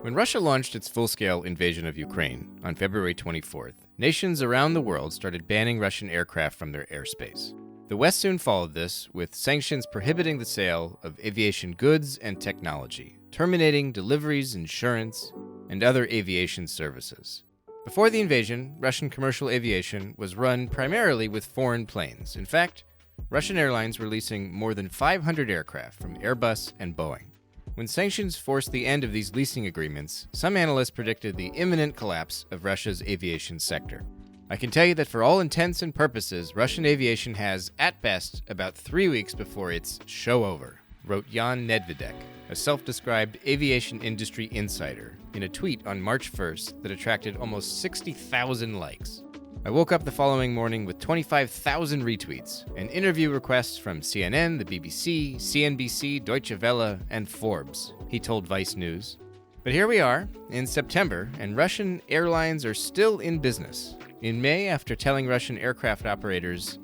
When Russia launched its full-scale invasion of Ukraine on February 24th, nations around the world started banning Russian aircraft from their airspace. The West soon followed this, with sanctions prohibiting the sale of aviation goods and technology, terminating deliveries, insurance, and other aviation services. Before the invasion, Russian commercial aviation was run primarily with foreign planes. In fact, Russian airlines were leasing more than 500 aircraft from Airbus and Boeing. When sanctions forced the end of these leasing agreements, some analysts predicted the imminent collapse of Russia's aviation sector. I can tell you that for all intents and purposes, Russian aviation has, at best, about 3 weeks before it's show over, wrote Jan Nedvedek, a self-described aviation industry insider, in a tweet on March 1st that attracted almost 60,000 likes. I woke up the following morning with 25,000 retweets and interview requests from CNN, the BBC, CNBC, Deutsche Welle, and Forbes, he told Vice News. But here we are, in September, and Russian airlines are still in business. In May, after telling Russian aircraft operators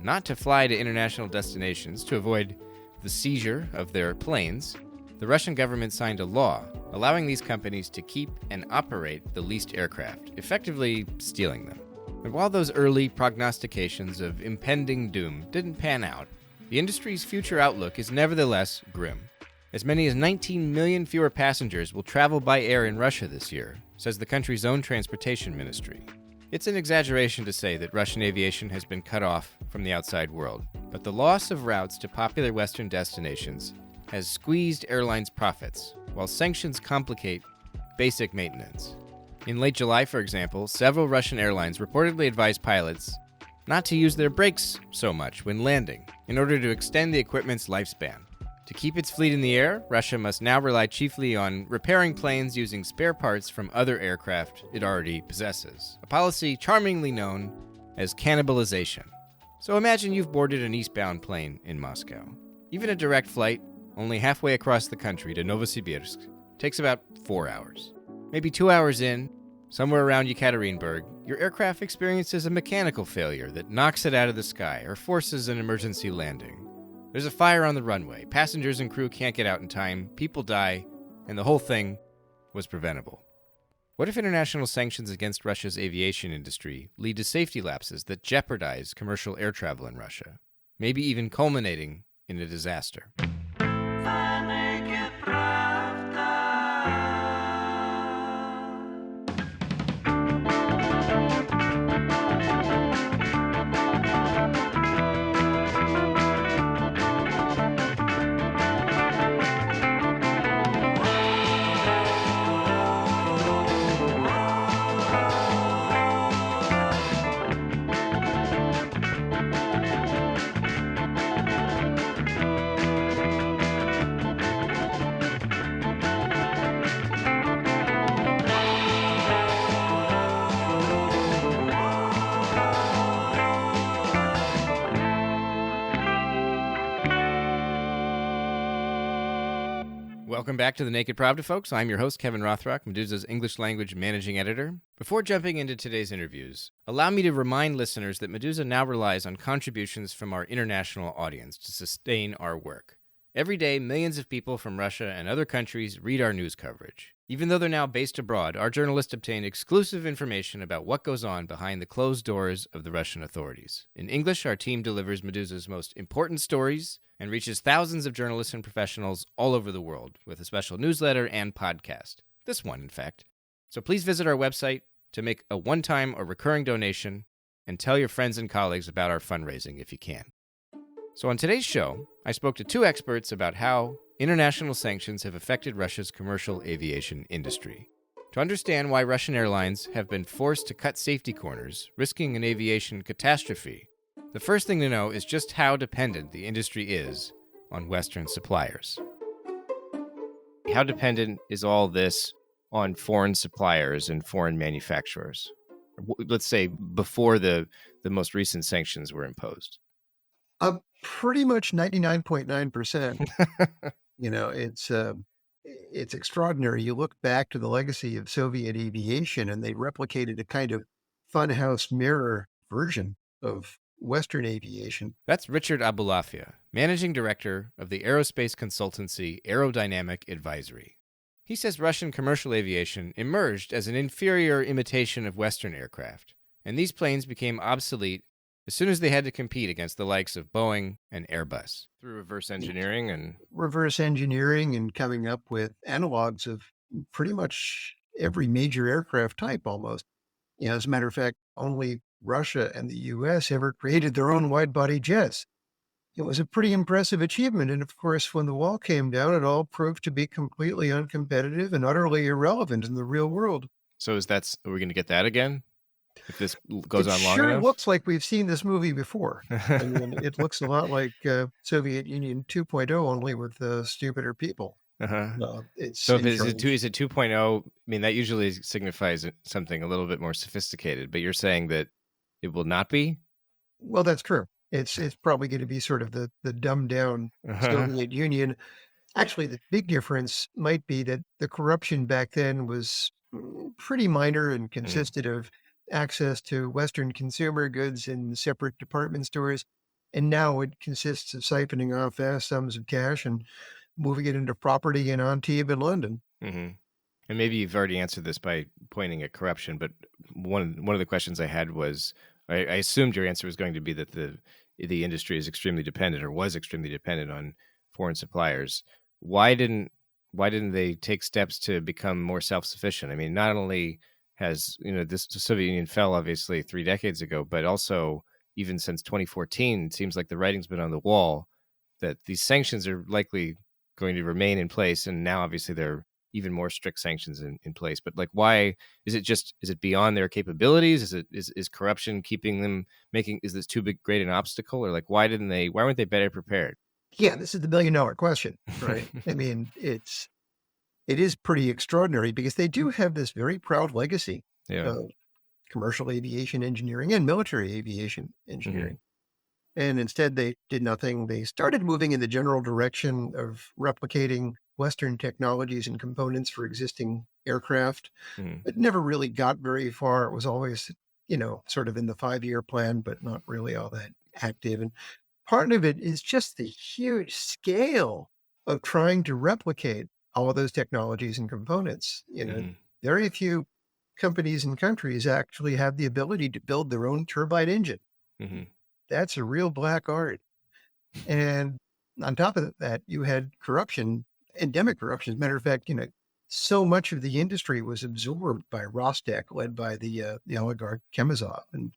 not to fly to international destinations to avoid the seizure of their planes, the Russian government signed a law allowing these companies to keep and operate the leased aircraft, effectively stealing them. And while those early prognostications of impending doom didn't pan out, the industry's future outlook is nevertheless grim. As many as 19 million fewer passengers will travel by air in Russia this year, says the country's own transportation ministry. It's an exaggeration to say that Russian aviation has been cut off from the outside world, but the loss of routes to popular Western destinations has squeezed airlines' profits, while sanctions complicate basic maintenance. In late July, for example, several Russian airlines reportedly advised pilots not to use their brakes so much when landing in order to extend the equipment's lifespan. To keep its fleet in the air, Russia must now rely chiefly on repairing planes using spare parts from other aircraft it already possesses, a policy charmingly known as cannibalization. So imagine you've boarded an eastbound plane in Moscow. Even a direct flight, only halfway across the country to Novosibirsk, takes about 4 hours. Maybe 2 hours in, somewhere around Yekaterinburg, your aircraft experiences a mechanical failure that knocks it out of the sky or forces an emergency landing. There's a fire on the runway, passengers and crew can't get out in time, people die, and the whole thing was preventable. What if international sanctions against Russia's aviation industry lead to safety lapses that jeopardize commercial air travel in Russia, maybe even culminating in a disaster? Naked Pravda. Welcome back to the Naked Pravda, folks. I'm your host, Kevin Rothrock, Medusa's English language managing editor. Before jumping into today's interviews, allow me to remind listeners that Medusa now relies on contributions from our international audience to sustain our work. Every day, millions of people from Russia and other countries read our news coverage. Even though they're now based abroad, our journalists obtain exclusive information about what goes on behind the closed doors of the Russian authorities. In English, our team delivers Medusa's most important stories and reaches thousands of journalists and professionals all over the world with a special newsletter and podcast. This one, in fact. So please visit our website to make a one-time or recurring donation and tell your friends and colleagues about our fundraising if you can. So on today's show, I spoke to two experts about how international sanctions have affected Russia's commercial aviation industry. To understand why Russian airlines have been forced to cut safety corners, risking an aviation catastrophe, the first thing to know is just how dependent the industry is on Western suppliers. How dependent is all this on foreign suppliers and foreign manufacturers? Let's say before the most recent sanctions were imposed. Pretty much 99.9%. It's extraordinary. You look back to the legacy of Soviet aviation, and they replicated a kind of funhouse mirror version of Western aviation. That's Richard Aboulafia, managing director of the aerospace consultancy AeroDynamic Advisory. He says Russian commercial aviation emerged as an inferior imitation of Western aircraft, and these planes became obsolete as soon as they had to compete against the likes of Boeing and Airbus through reverse engineering and reverse engineering and coming up with analogs of pretty much every major aircraft type almost. As a matter of fact, only Russia and the US ever created their own wide body jets. It was a pretty impressive achievement. And of course, when the wall came down, it all proved to be completely uncompetitive and utterly irrelevant in the real world. So are we going to get that again if this goes It on long sure enough? looks like we've seen this movie before. I mean, it looks a lot like Soviet Union 2.0, only with stupider people. Uh-huh. It's So if in is it charge. 2.0, I mean, that usually signifies something a little bit more sophisticated, but you're saying that it will not be? Well, that's true. It's probably going to be sort of the dumbed down Uh-huh. Soviet Union. Actually, the big difference might be that the corruption back then was pretty minor and Mm. consisted of access to Western consumer goods in separate department stores. And now it consists of siphoning off vast sums of cash and moving it into property in Antibes and London. hmm And maybe you've already answered this by pointing at corruption, but one of the questions I had was I assumed your answer was going to be that the industry is extremely dependent or was extremely dependent on foreign suppliers. Why didn't why didn't they take steps to become more self-sufficient? I mean, not only has this the Soviet Union fell obviously 3 decades ago, but also even since 2014, it seems like the writing's been on the wall that these sanctions are likely going to remain in place, and now obviously they're even more strict sanctions in place. But like, why is it beyond their capabilities? Is corruption keeping them is this too big great an obstacle? Or like, why weren't they better prepared? Yeah, this is the $1 million question, right? I mean, it is pretty extraordinary because they do have this very proud legacy Yeah. of commercial aviation engineering and military aviation hmm engineering. And instead, they did nothing. They started moving in the general direction of replicating Western technologies and components for existing aircraft, hmm but never really got very far. It was always, sort of in the 5-year plan, but not really all that active. And part of it is just the huge scale of trying to replicate all of those technologies and components. hmm Very few companies and countries actually have the ability to build their own turbine engine. hmm That's a real black art. And on top of that, you had corruption, endemic corruption. As a matter of fact, so much of the industry was absorbed by Rostec, led by the oligarch Chemizov. And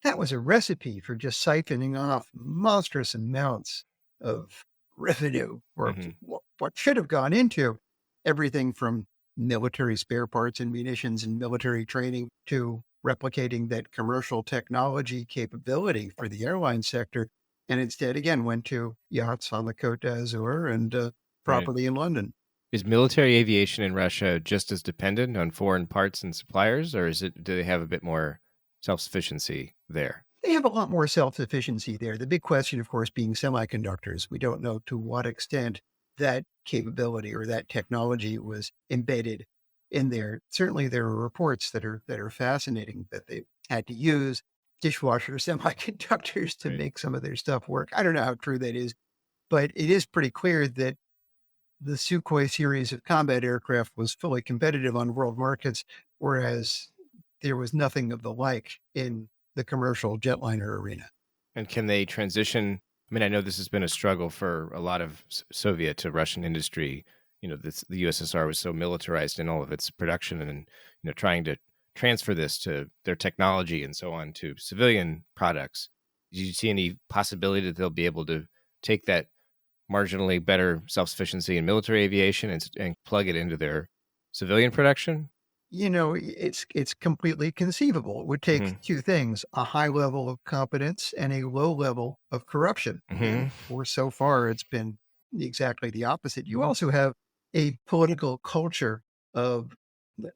that was a recipe for just siphoning off monstrous amounts of revenue, or hmm what should have gone into everything from military spare parts and munitions and military training to replicating that commercial technology capability for the airline sector. And instead, again, went to yachts on the Côte d'Azur and Right. property in London. Is military aviation in Russia just as dependent on foreign parts and suppliers, or do they have a bit more self-sufficiency there? They have a lot more self-sufficiency there. The big question, of course, being semiconductors. We don't know to what extent that capability or that technology was embedded in there. Certainly, there are reports that are fascinating that they had to use dishwasher semiconductors to Right. make some of their stuff work. I don't know how true that is, but it is pretty clear that the Sukhoi series of combat aircraft was fully competitive on world markets, whereas there was nothing of the like in the commercial jetliner arena. And can they transition? I mean, I know this has been a struggle for a lot of Soviet to Russian industry. The USSR was so militarized in all of its production, and trying to transfer this to their technology and so on to civilian products. Do you see any possibility that they'll be able to take that marginally better self-sufficiency in military aviation and plug it into their civilian production? It's completely conceivable. It would take hmm two things: a high level of competence and a low level of corruption. hmm And for so far, it's been exactly the opposite. You also have a political culture of,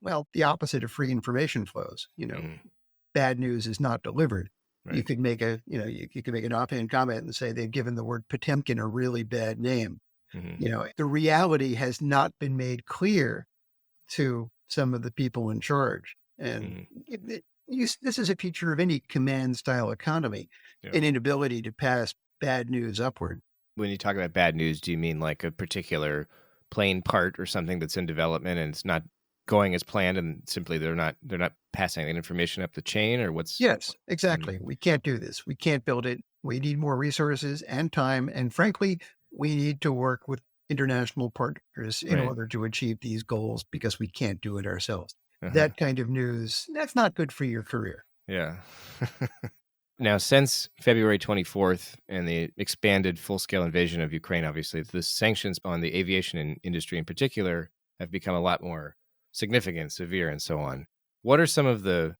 well, the opposite of free information flows. hmm Bad news is not delivered. You Right. could make you could make an offhand comment and say they've given the word Potemkin a really bad name. hmm The reality has not been made clear to some of the people in charge. And hmm this is a feature of any command style economy, Yeah. an inability to pass bad news upward. When you talk about bad news, do you mean like a particular plane part or something that's in development and it's not going as planned, and simply they're not passing that information up the chain, or Yes, Mhm. exactly. We can't do this. We can't build it. We need more resources and time. And frankly, we need to work with international partners in Right. order to achieve these goals because we can't do it ourselves. Uh-huh. That kind of news, that's not good for your career. Yeah. Now, since February 24th and the expanded full-scale invasion of Ukraine, obviously, the sanctions on the aviation industry in particular have become a lot more significant, severe, and so on. What are some of the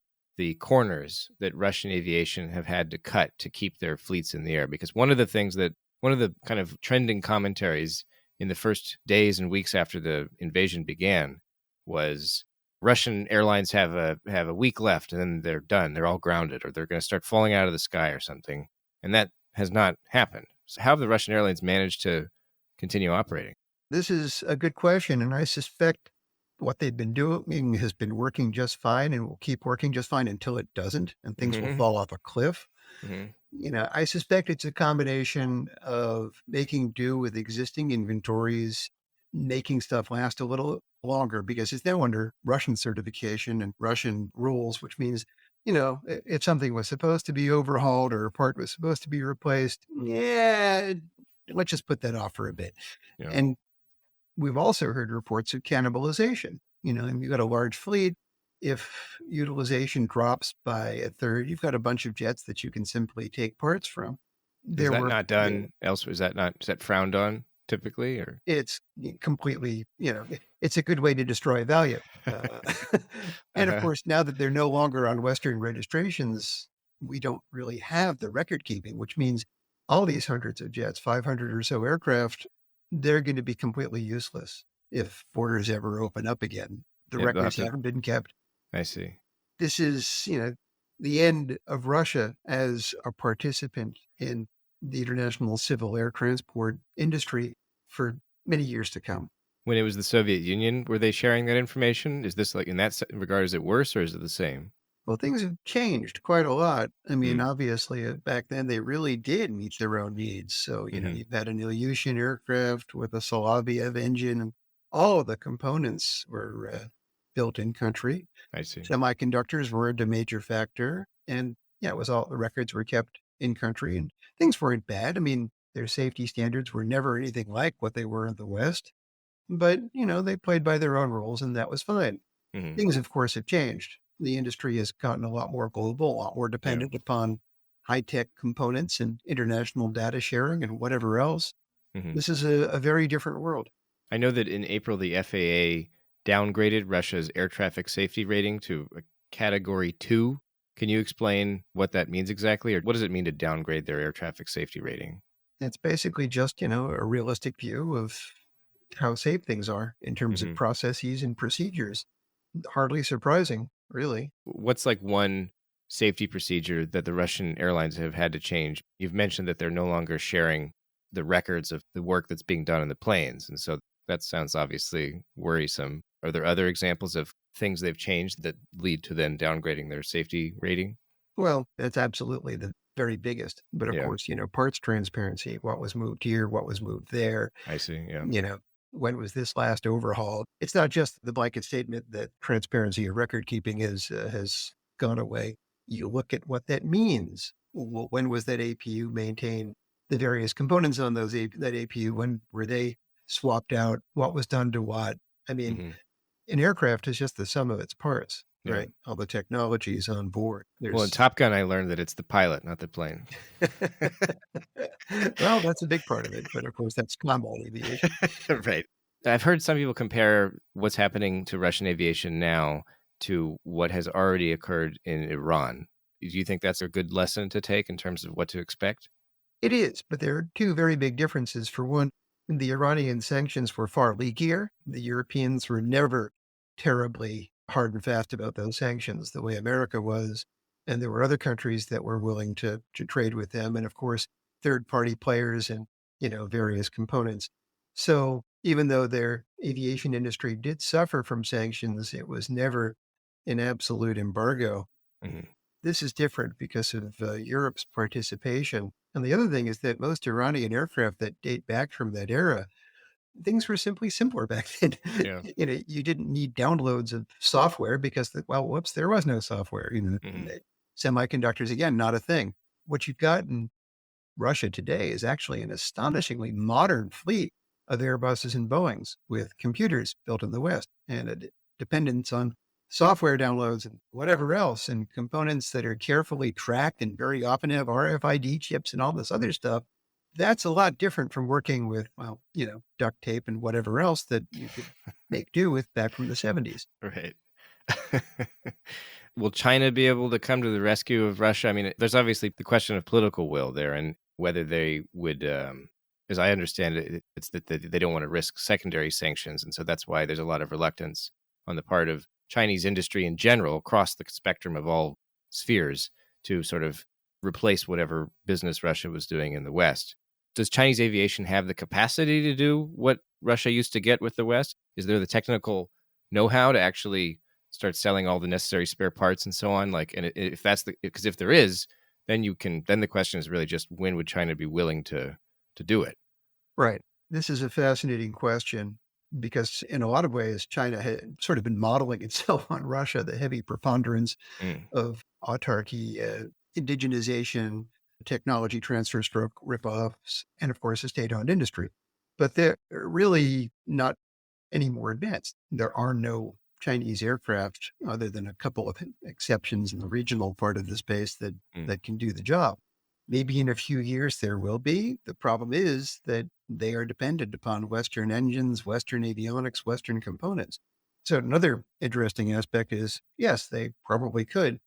corners that Russian aviation have had to cut to keep their fleets in the air? Because one of the kind of trending commentaries in the first days and weeks after the invasion began was Russian airlines have a week left and then they're done. They're all grounded, or they're going to start falling out of the sky or something. And that has not happened. So how have the Russian airlines managed to continue operating? This is a good question. And I suspect what they've been doing has been working just fine and will keep working just fine until it doesn't, and things will Hmm. fall off a cliff. Hmm. I suspect it's a combination of making do with existing inventories, making stuff last a little longer because it's now under Russian certification and Russian rules, which means, if something was supposed to be overhauled or a part was supposed to be replaced, yeah, let's just put that off for a bit. Yeah. And we've also heard reports of cannibalization. And you've got a large fleet. If utilization drops by a third, you've got a bunch of jets that you can simply take parts from. Is There that were, not done elsewhere? Is that frowned on typically, or? it's completely, it's a good way to destroy value. And of Uh-huh. course, now that they're no longer on Western registrations, we don't really have the record keeping, which means all these hundreds of jets, 500 or so aircraft, they're going to be completely useless if borders ever open up again. The Yeah, they'll have records to. haven't been kept. I see. This is, the end of Russia as a participant in the international civil air transport industry for many years to come. When it was the Soviet Union, were they sharing that information? Is this like in that regard, is it worse or is it the same? Well, things have changed quite a lot. I mean, Mm. obviously, back then they really did meet their own needs. So, Hmm. you've had an Ilyushin aircraft with a Soloviev engine, and all of the components were built in country. I see. Semiconductors weren't a major factor. And yeah, it was all the records were kept in country and things weren't bad. I mean, their safety standards were never anything like what they were in the West, but, they played by their own rules and that was fine. Hmm. Things, of course, have changed. The industry has gotten a lot more global, a lot more Yeah. dependent upon high tech components and international data sharing and whatever else. Hmm. This is a very different world. I know that in April, the FAA downgraded Russia's air traffic safety rating to a category 2. Can you explain what that means exactly? Or what does it mean to downgrade their air traffic safety rating? It's basically just, a realistic view of how safe things are in terms of Hmm. processes and procedures. Hardly surprising, really. What's like one safety procedure that the Russian airlines have had to change? You've mentioned that they're no longer sharing the records of the work that's being done in the planes. And so that sounds obviously worrisome. Are there other examples of things they've changed that lead to then downgrading their safety rating? Well, that's absolutely the very biggest. But of Yeah, course, parts transparency, what was moved here, what was moved there, I see. Yeah. you know, when was this last overhauled? It's not just the blanket statement that transparency of record keeping has gone away. You look at what that means. When was that APU maintained? The various components on that APU, when were they swapped out? What was done to what? I mean, Hmm. an aircraft is just the sum of its parts, Yeah. right? All the technology is on board. Well, in There's Top Gun, I learned that it's the pilot, not the plane. well, that's a big part of it, but of course that's combat aviation. Right. I've heard some people compare what's happening to Russian aviation now to what has already occurred in Iran. Do you think that's a good lesson to take in terms of what to expect? It is, but there are two very big differences. For one, the Iranian sanctions were far leakier. The Europeans were never terribly hard and fast about those sanctions the way America was. And there were other countries that were willing to trade with them. And of course, third party players and, various components. So even though their aviation industry did suffer from sanctions, it was never an absolute embargo. Hmm. This is different because of Europe's participation. And the other thing is that most Iranian aircraft that date back from that era things were simply simpler back then. Yeah. You didn't need downloads of software because, whoops, there was no software. Hmm. Semiconductors, again, not a thing. What you've got in Russia today is actually an astonishingly modern fleet of Airbuses and Boeings with computers built in the West and a dependence on software downloads and whatever else and components that are carefully tracked and very often have RFID chips and all this other stuff. That's a lot different from working with, duct tape and whatever else that you could make do with back from the 70s. Right. Will China be able to come to the rescue of Russia? I mean, there's obviously the question of political will there and whether they would, as I understand it, it's that they don't want to risk secondary sanctions. And so that's why there's a lot of reluctance on the part of Chinese industry in general across the spectrum of all spheres to sort of replace whatever business Russia was doing in the West. Does Chinese aviation have the capacity to do what Russia used to get with the West? Is there the technical know-how to actually start selling all the necessary spare parts and so on? Like, and if that's because if there is, then then the question is really just when would China be willing to do it? Right. This is a fascinating question because in a lot of ways, China had sort of been modeling itself on Russia, the heavy preponderance Mm, of autarky, indigenization, technology transfer stroke ripoffs, and of course, a state-owned industry. But they're really not any more advanced. There are no Chinese aircraft other than a couple of exceptions in the regional part of the space mm, that can do the job. Maybe in a few years there will be. The problem is that they are dependent upon Western engines, Western avionics, Western components. So another interesting aspect is, yes, they probably could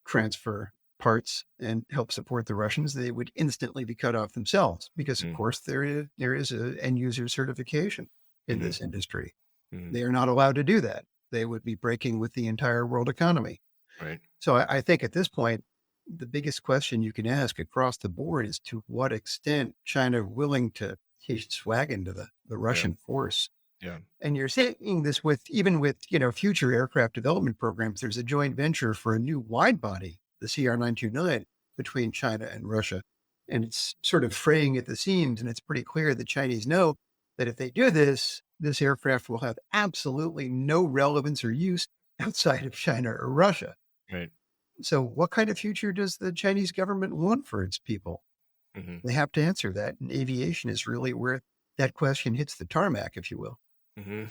transfer parts and help support the Russians. They would instantly be cut off themselves because, of mm, course, there is a end user certification in mm, this industry. mm, They are not allowed to do that. They would be breaking with the entire world economy. right. So I think at this point, the biggest question you can ask across the board is to what extent China willing to hitch swag into the Yeah. Russian force. Yeah. And you're seeing this even with, future aircraft development programs. There's a joint venture for a new wide body, the CR929, between China and Russia. And it's sort of fraying at the seams. And it's pretty clear the Chinese know that if they do this aircraft will have absolutely no relevance or use outside of China or Russia. Right. So what kind of future does the Chinese government want for its people? Hmm. They have to answer that. And aviation is really where that question hits the tarmac, if you will. Hmm.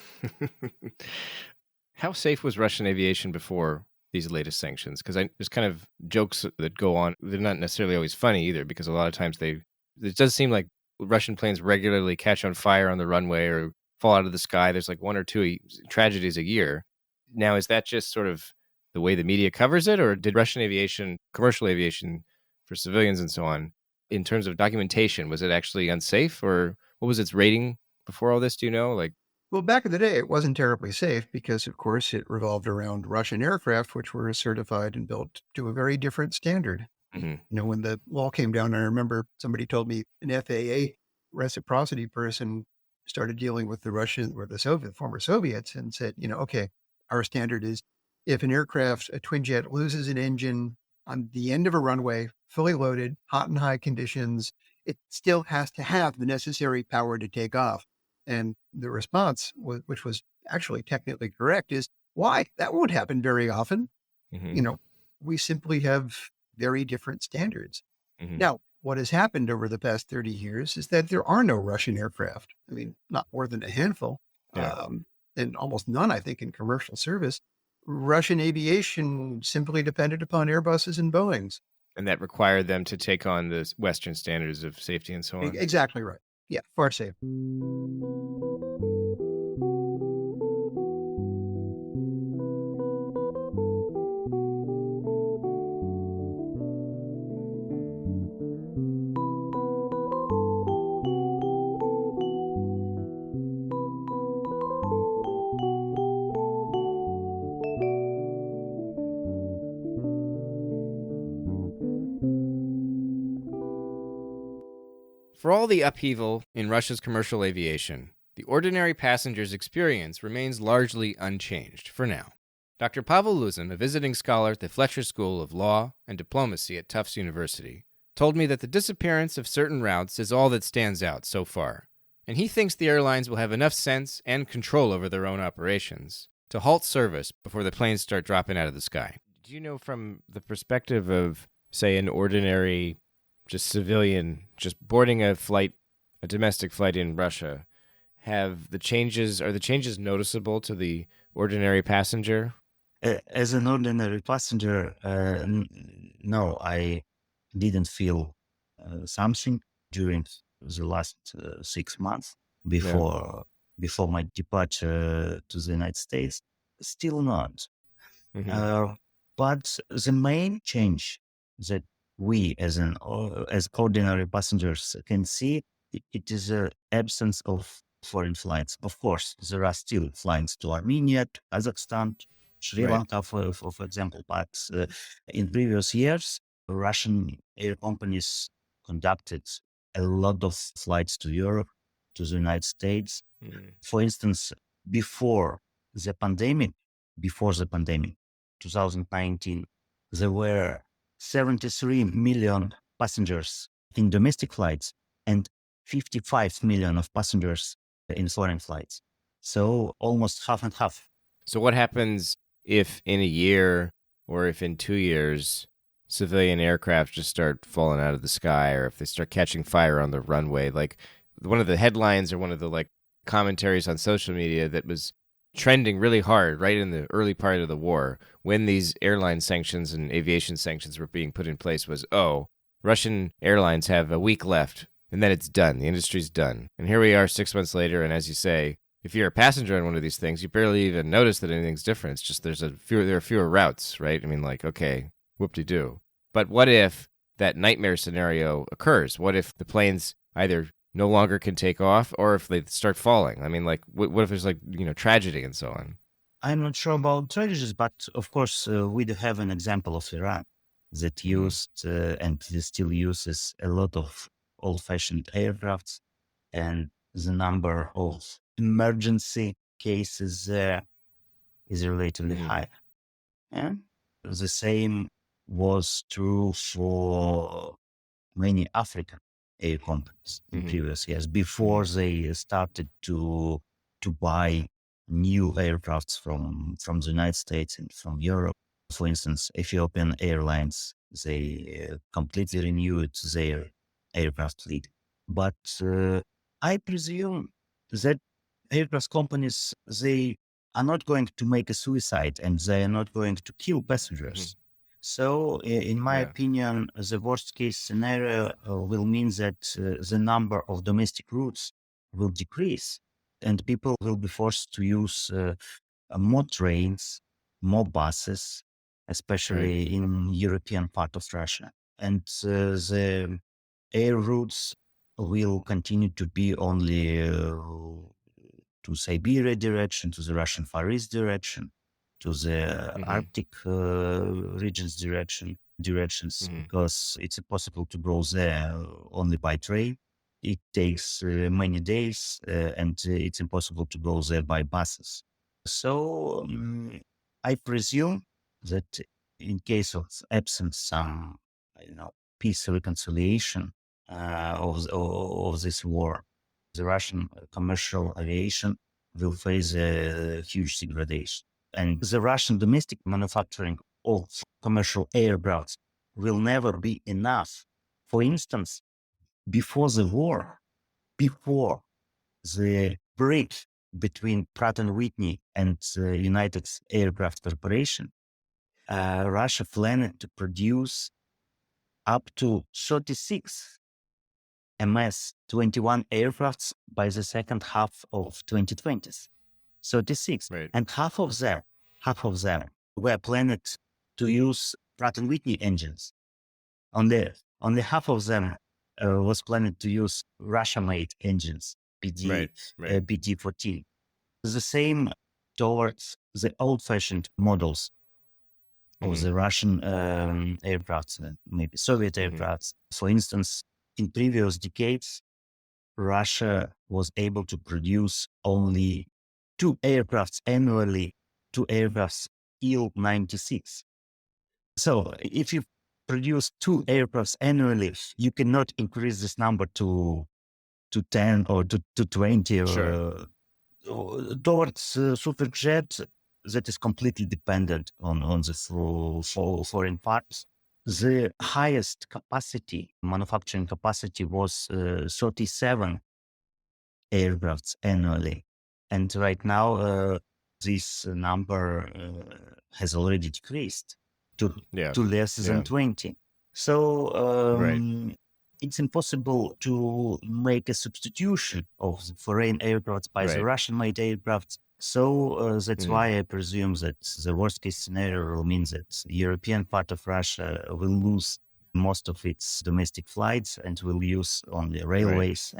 How safe was Russian aviation before these latest sanctions? Because there's kind of jokes that go on. They're not necessarily always funny either, because a lot of times it does seem like Russian planes regularly catch on fire on the runway or fall out of the sky. There's like one or two tragedies a year. Now, is that just sort of the way the media covers it, or did Russian aviation, commercial aviation for civilians and so on, in terms of documentation, was it actually unsafe, or what was its rating before all this? Do you know? Like, Well, back in the day, it wasn't terribly safe because, of course, it revolved around Russian aircraft, which were certified and built to a very different standard. mhm, When the wall came down, I remember somebody told me an FAA reciprocity person started dealing with the Russian or the former Soviets and said, okay, our standard is if an aircraft, a twin jet, loses an engine on the end of a runway, fully loaded, hot and high conditions, it still has to have the necessary power to take off. And the response, which was actually technically correct, is why? That won't happen very often. mhm, You know, we simply have very different standards. mhm. Now, what has happened over the past 30 years is that there are no Russian aircraft. I mean, not more than a handful, Yeah, and almost none, I think, in commercial service. Russian aviation simply depended upon Airbuses and Boeings. and that required them to take on the Western standards of safety and so on? Exactly right. Yeah, far safer. For all the upheaval in Russia's commercial aviation, the ordinary passenger's experience remains largely unchanged for now. Dr. Pavel Luzin, a visiting scholar at the Fletcher School of Law and Diplomacy at Tufts University, told me that the disappearance of certain routes is all that stands out so far, And he thinks the airlines will have enough sense and control over their own operations to halt service before the planes start dropping out of the sky. Do you know, from the perspective of, say, an ordinary, just civilian, just boarding a domestic flight in Russia, are the changes noticeable to the ordinary passenger? As an ordinary passenger, no, I didn't feel something during the last 6 months Yeah. before my departure to the United States. Still not. Mm-hmm. But the main change that we as ordinary passengers can see, it is the absence of foreign flights. Of course, there are still flights to Armenia, to Kazakhstan, Sri Right. Lanka, for example. But in previous years, Russian air companies conducted a lot of flights to Europe, to the United States. Mm. For instance, before the pandemic, before the pandemic, 2019, there were 73 million passengers in domestic flights and 55 million of passengers in foreign flights. So almost half and half. So what happens if in a year or if in 2 years civilian aircraft just start falling out of the sky, or if they start catching fire on the runway? Like, one of the headlines or one of the commentaries on social media that was trending really hard right in the early part of the war, when these airline sanctions and aviation sanctions were being put in place, was, oh, Russian airlines have a week left and then it's done. The industry's done. And here we are 6 months later, and as you say, if you're a passenger on one of these things, you barely even notice that anything's different. It's just there are fewer routes, right? I mean, okay, whoop-de-doo. But what if that nightmare scenario occurs? What if the planes either no longer can take off, or if they start falling? I mean, what if there's tragedy and so on? I'm not sure about tragedies, but of course, we do have an example of Iran that used and still uses a lot of old-fashioned aircrafts, and the number of emergency cases there is relatively high. And the same was true for many African air companies in previous years before they started to buy new aircrafts from the United States and from Europe. For instance, Ethiopian Airlines, they completely renewed their aircraft fleet. But I presume that aircraft companies, they are not going to make a suicide and they are not going to kill passengers. So, in my opinion, the worst case scenario will mean that the number of domestic routes will decrease and people will be forced to use more trains, more buses, especially in European part of Russia. And the air routes will continue to be only to Siberia direction, to the Russian Far East direction, to the Arctic regions directions, because it's impossible to go there only by train. It takes many days, and it's impossible to go there by buses. So I presume that in case of absence some, peace reconciliation of this war, the Russian commercial aviation will face a huge degradation. And the Russian domestic manufacturing of commercial aircraft will never be enough. For instance, before the war, before the break between Pratt& Whitney and the United Aircraft Corporation, Russia planned to produce up to 36 MS-21 aircrafts by the second half of 2020s. 36. Right. And half of them were planned to use Pratt& Whitney engines. Only half of them was planned to use Russia-made engines, BD-14. The same towards the old-fashioned models of the Russian aircrafts, maybe Soviet aircrafts. For instance, in previous decades, Russia was able to produce only 2 aircrafts annually, 2 aircrafts Il-96. So if you produce 2 aircrafts annually, you cannot increase this number to to 10 or to 20 Sure. towards superjet that is completely dependent on the foreign parts. The highest capacity, manufacturing capacity, was 37 aircrafts annually. And right now, this number has already decreased to, Yeah. to less than Yeah. 20. So Right. it's impossible to make a substitution of the foreign aircrafts by the Right. Russian-made aircrafts. So that's Mm. why I presume that the worst-case scenario will mean that the European part of Russia will lose most of its domestic flights and will use only Right. railways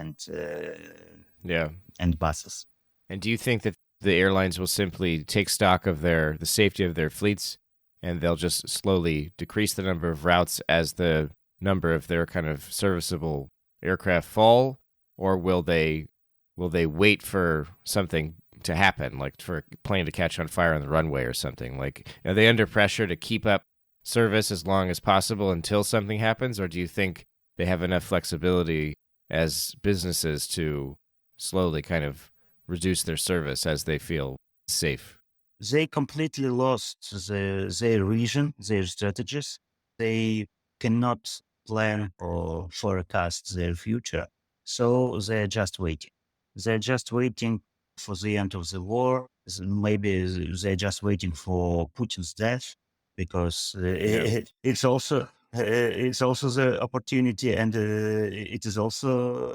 Yeah. and buses. And do you think that the airlines will simply take stock of the safety of their fleets, and they'll just slowly decrease the number of routes as the number of their kind of serviceable aircraft fall, or will they wait for something to happen, like for a plane to catch on fire on the runway or something? Like, are they under pressure to keep up service as long as possible until something happens, or do you think they have enough flexibility as businesses to slowly kind of reduce their service as they feel safe? They completely lost their vision, their strategies. They cannot plan or forecast their future. So they're just waiting. They're just waiting for the end of the war. Maybe they're just waiting for Putin's death because Yeah. it's also the opportunity and it is also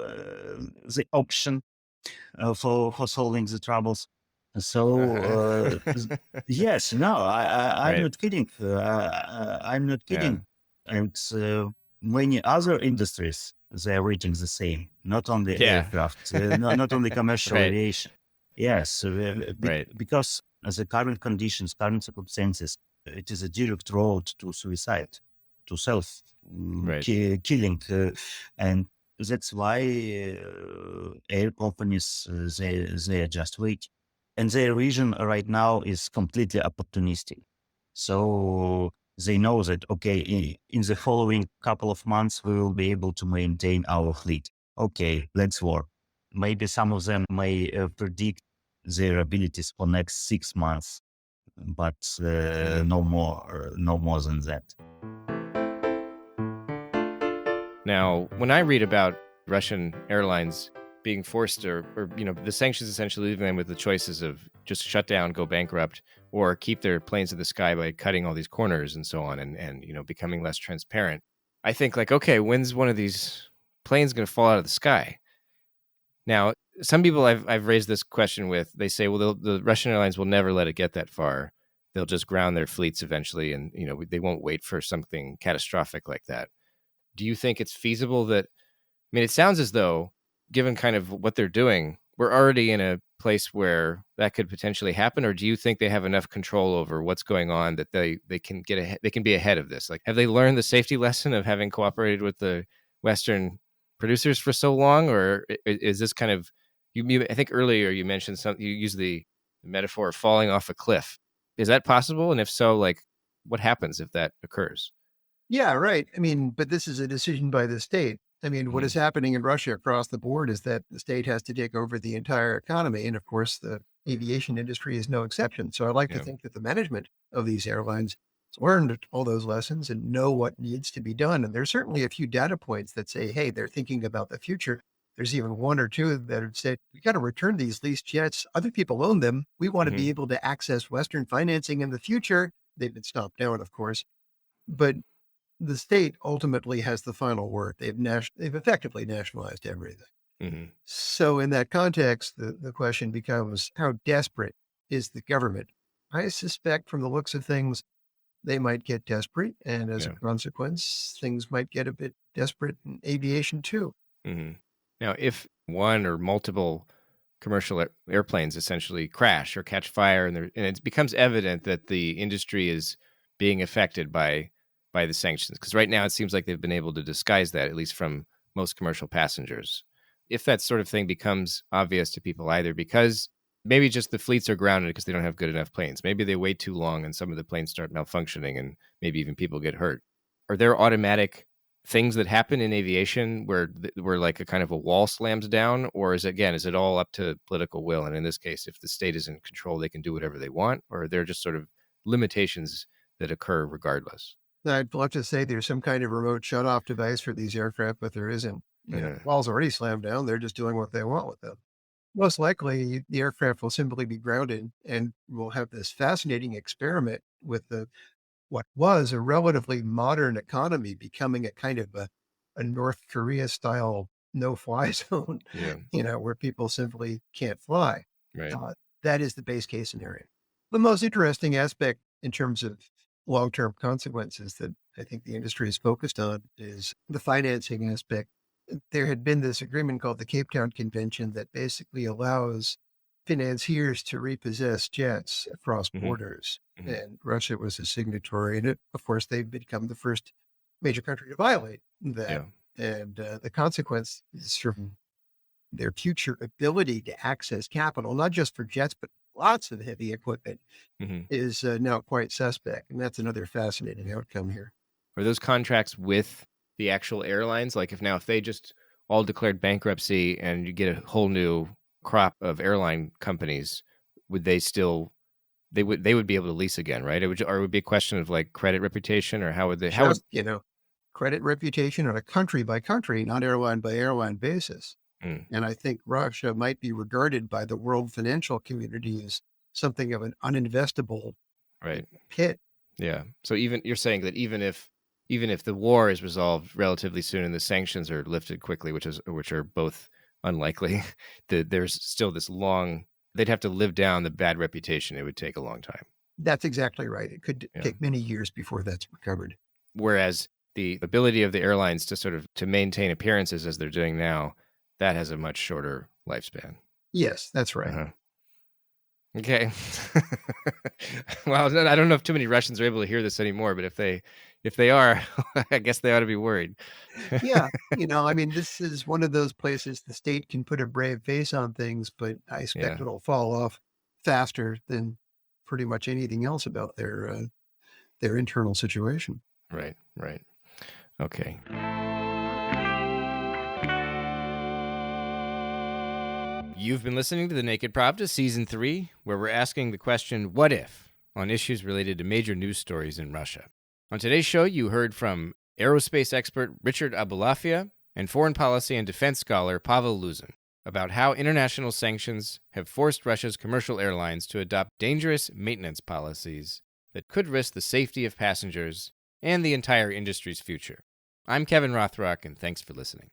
the option for solving the troubles. So yes, no, I'm Right. not kidding. I'm not Yeah. kidding. And many other industries they're reaching the same. Not only Yeah. aircraft, not only commercial Right. aviation. Yes, Right. because as the current conditions, current circumstances, it is a direct road to suicide, to self Right. killing, and that's why air companies they are just waiting, and their vision right now is completely opportunistic. So they know that okay, in the following couple of months we will be able to maintain our fleet. Okay, let's work. Maybe some of them may predict their abilities for next 6 months, but Mhm. no more than that. Now, when I read about Russian airlines being forced or the sanctions essentially leaving them with the choices of just shut down, go bankrupt, or keep their planes in the sky by cutting all these corners and so on, and becoming less transparent, I think like, okay, when's one of these planes going to fall out of the sky? Now, some people I've raised this question with, they say, well, the Russian airlines will never let it get that far. They'll just ground their fleets eventually, and they won't wait for something catastrophic like that. Do you think it's feasible that? I mean, it sounds as though, given kind of what they're doing, we're already in a place where that could potentially happen. Or do you think they have enough control over what's going on that they can get ahead, they can be ahead of this? Like, have they learned the safety lesson of having cooperated with the Western producers for so long, or is this kind of I think earlier you mentioned something. You used the metaphor of falling off a cliff. Is that possible? And if so, like, what happens if that occurs? Yeah, right. I mean, but this is a decision by the state. I mean, what is Mhm. happening in Russia across the board is that the state has to take over the entire economy. And of course, the aviation industry is no exception. So I like to Yeah. think that the management of these airlines has learned all those lessons and know what needs to be done. And there's certainly a few data points that say, hey, they're thinking about the future. There's even one or two that have said, we got to return these leased jets. Other people own them. We want to Hmm. be able to access Western financing in the future. They've been stopped down, of course. But the state ultimately has the final word. They've effectively nationalized everything. Hmm. So in that context, the question becomes, how desperate is the government? I suspect from the looks of things, they might get desperate. And as a Yeah. consequence, things might get a bit desperate in aviation too. Hmm. Now, if one or multiple commercial airplanes essentially crash or catch fire, and it becomes evident that the industry is being affected by the sanctions, because right now it seems like they've been able to disguise that, at least from most commercial passengers. If that sort of thing becomes obvious to people, either because maybe just the fleets are grounded because they don't have good enough planes, maybe they wait too long and some of the planes start malfunctioning, and maybe even people get hurt. Are there automatic things that happen in aviation where like a kind of a wall slams down, or is it all up to political will? And in this case, if the state is in control, they can do whatever they want, or they're just sort of limitations that occur regardless? I'd love to say there's some kind of remote shut-off device for these aircraft, but there isn't. The wall's already slammed down. They're just doing what they want with them. Most likely, the aircraft will simply be grounded, and we'll have this fascinating experiment with what was a relatively modern economy becoming a kind of a North Korea-style no-fly zone, Yeah. where people simply can't fly. Right. That is the base case scenario. The most interesting aspect in terms of long-term consequences that I think the industry is focused on is the financing aspect. There had been this agreement called the Cape Town Convention that basically allows financiers to repossess jets across borders. And Russia was a signatory. And of course, they've become the first major country to violate that. Yeah. And the consequence is from their future ability to access capital, not just for jets, but lots of heavy equipment, is now quite suspect. And that's another fascinating outcome here. Are those contracts with the actual airlines? Like if they just all declared bankruptcy and you get a whole new crop of airline companies, would they still, they would be able to lease again, right? Or it would be a question of like credit reputation, or how would they, credit reputation on a country by country, not airline by airline basis. And I think Russia might be regarded by the world financial community as something of an uninvestable pit. Yeah. So you're saying that even if the war is resolved relatively soon and the sanctions are lifted quickly, which are both unlikely, that there's still this they'd have to live down the bad reputation. It would take a long time. That's exactly right. It could take many years before that's recovered. Whereas the ability of the airlines to maintain appearances as they're doing now, that has a much shorter lifespan. Yes, that's right. Uh-huh. Okay. Well, I don't know if too many Russians are able to hear this anymore, but if they are, I guess they ought to be worried. Yeah. This is one of those places the state can put a brave face on things, but I expect it'll fall off faster than pretty much anything else about their internal situation. Right. Okay. You've been listening to the Naked Pravda Season 3, where we're asking the question, what if, on issues related to major news stories in Russia. On today's show, you heard from aerospace expert Richard Aboulafia and foreign policy and defense scholar Pavel Luzin about how international sanctions have forced Russia's commercial airlines to adopt dangerous maintenance policies that could risk the safety of passengers and the entire industry's future. I'm Kevin Rothrock, and thanks for listening.